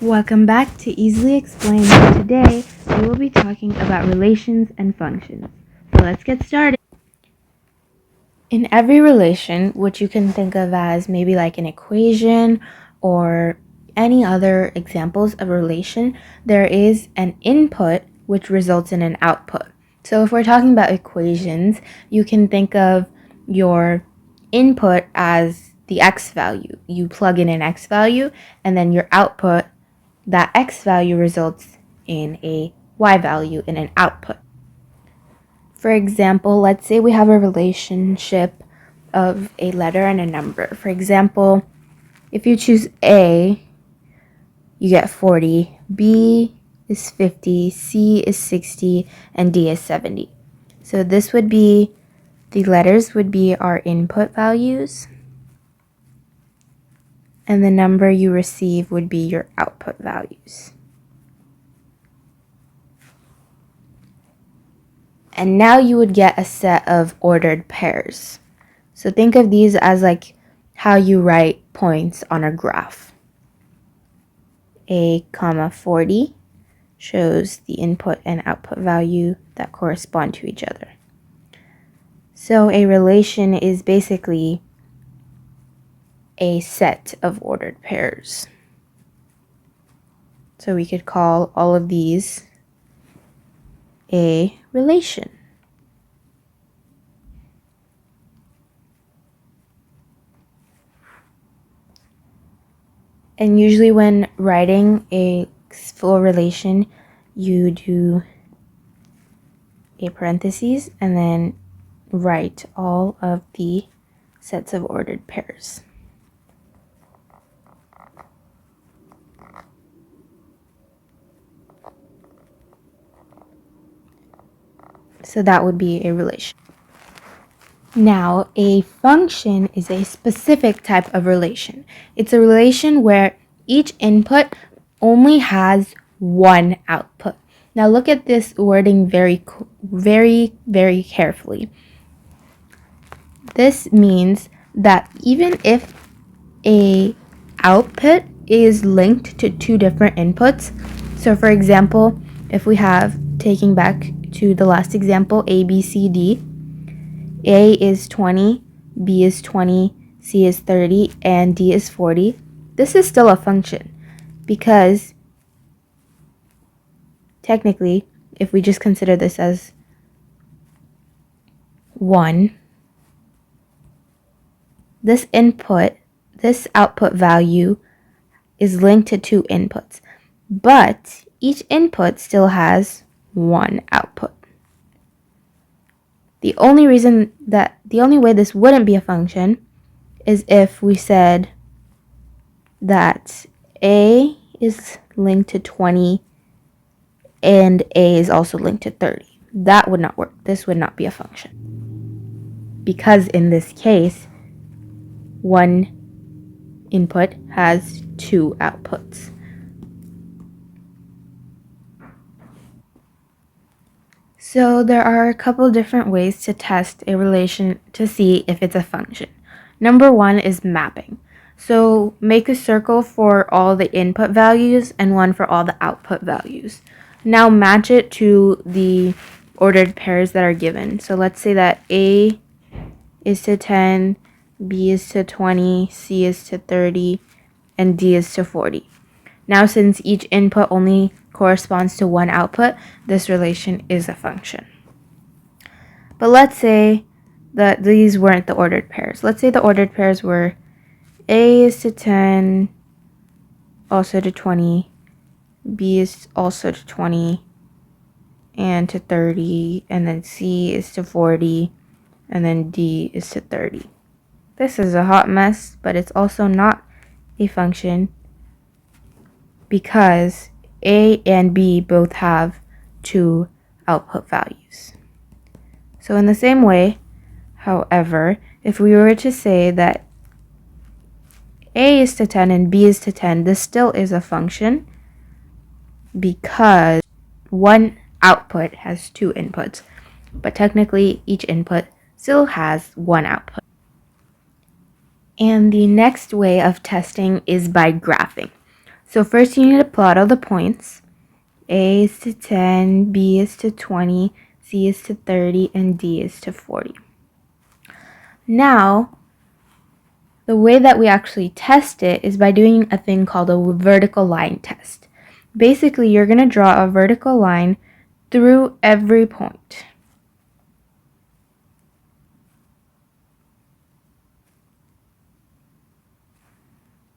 Welcome back to Easily Explained. Today we will be talking about relations and functions. So let's get started. In every relation, which you can think of as maybe like an equation or any other examples of relation, there is an input which results in an output. So if we're talking about equations, you can think of your input as the x value. You plug in an x value, and then your output, that x value, results in a y value in an output. For example, let's say we have a relationship of a letter and a number. For example, if you choose A, you get 40, B is 50, C is 60, and D is 70. So this would be, the letters would be our input values, and the number you receive would be your output values. And now you would get a set of ordered pairs. So think of these as like how you write points on a graph. A comma 40 shows the input and output value that correspond to each other. So a relation is basically a set of ordered pairs. So we could call all of these a relation. And usually when writing a full relation, you do a parentheses and then write all of the sets of ordered pairs. So that would be a relation. Now, a function is a specific type of relation. It's a relation where each input only has one output. Now look at this wording very carefully. This means that even if a output is linked to two different inputs, so for example, if we have, taking back to the last example, A, B, C, D, A is 20, B is 20, C is 30, and D is 40, this is still a function because technically, if we just consider this as 1, this output value is linked to two inputs, but each input still has one output. The only way this wouldn't be a function is if we said that A is linked to 20 and A is also linked to 30. That would not work. This would not be a function. Because in this case, one input has two outputs. So there are a couple different ways to test a relation to see if it's a function. Number one is mapping. So make a circle for all the input values and one for all the output values. Now match it to the ordered pairs that are given. So let's say that A is to 10, B is to 20, C is to 30, and D is to 40. Now since each input only corresponds to one output, this relation is a function. But let's say that these weren't the ordered pairs. Let's say the ordered pairs were A is to 10, also to 20, B is also to 20, and to 30, and then C is to 40, and then D is to 30. This is a hot mess, but it's also not a function because A and B both have two output values. So in the same way, however, if we were to say that A is to 10 and B is to 10, this still is a function because one output has two inputs, but technically each input still has one output. And the next way of testing is by graphing. So first you need to plot all the points. A is to 10, B is to 20, C is to 30, and D is to 40. Now, the way that we actually test it is by doing a thing called a vertical line test. Basically, you're going to draw a vertical line through every point.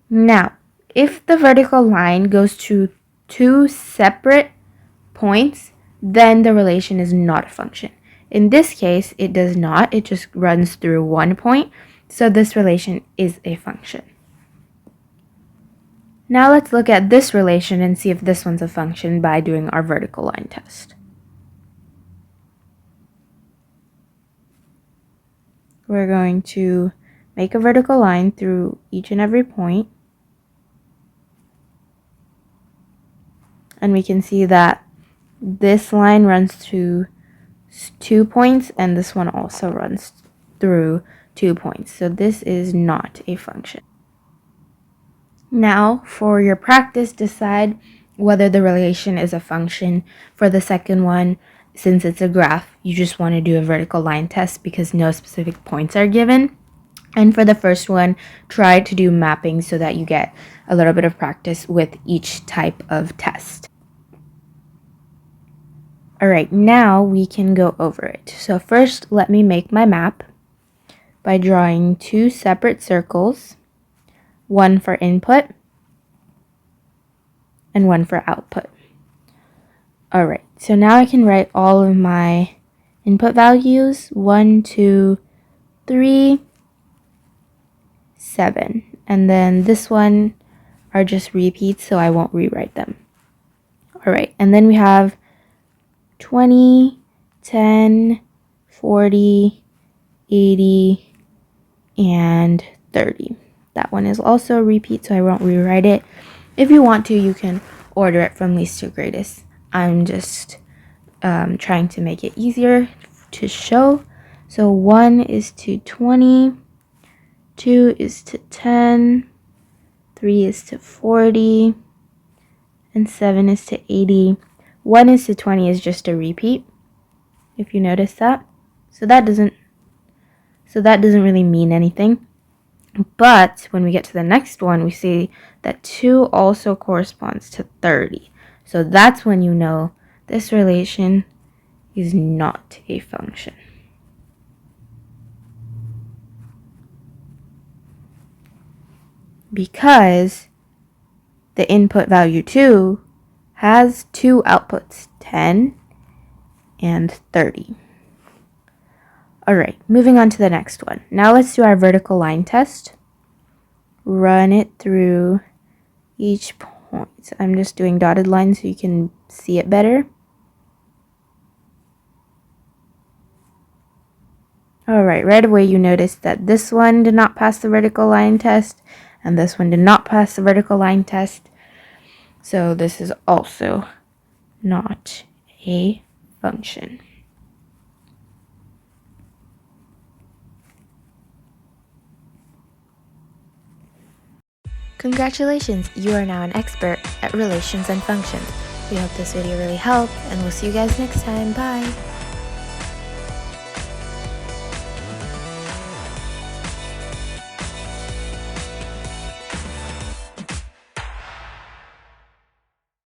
Now, if the vertical line goes to two separate points, then the relation is not a function. In this case, it does not. It just runs through one point, so this relation is a function. Now let's look at this relation and see if this one's a function by doing our vertical line test. We're going to make a vertical line through each and every point. And we can see that this line runs to 2 points and this one also runs through 2 points. So this is not a function. Now, for your practice, decide whether the relation is a function. For the second one, since it's a graph, you just want to do a vertical line test because no specific points are given. And for the first one, try to do mapping so that you get a little bit of practice with each type of test. Alright, now we can go over it. So first, let me make my map by drawing two separate circles, one for input and one for output. Alright, so now I can write all of my input values, 1, 2, 3, 7. And then this one are just repeats, so I won't rewrite them. Alright, and then we have 20, 10, 40, 80, and 30. That one is also a repeat, so I won't rewrite it. If you want to, you can order it from least to greatest. I'm just trying to make it easier to show. So 1 is to 20, 2 is to 10, 3 is to 40, and 7 is to 80. 1 is to 20 is just a repeat, if you notice that. So that doesn't really mean anything. But when we get to the next one, we see that 2 also corresponds to 30. So that's when you know this relation is not a function. Because the input value 2 has two outputs, 10 and 30. Alright, moving on to the next one. Now let's do our vertical line test. Run it through each point. I'm just doing dotted lines so you can see it better. Alright, right away you notice that this one did not pass the vertical line test and this one did not pass the vertical line test. So this is also not a function. Congratulations, you are now an expert at relations and functions. We hope this video really helped, and we'll see you guys next time. Bye!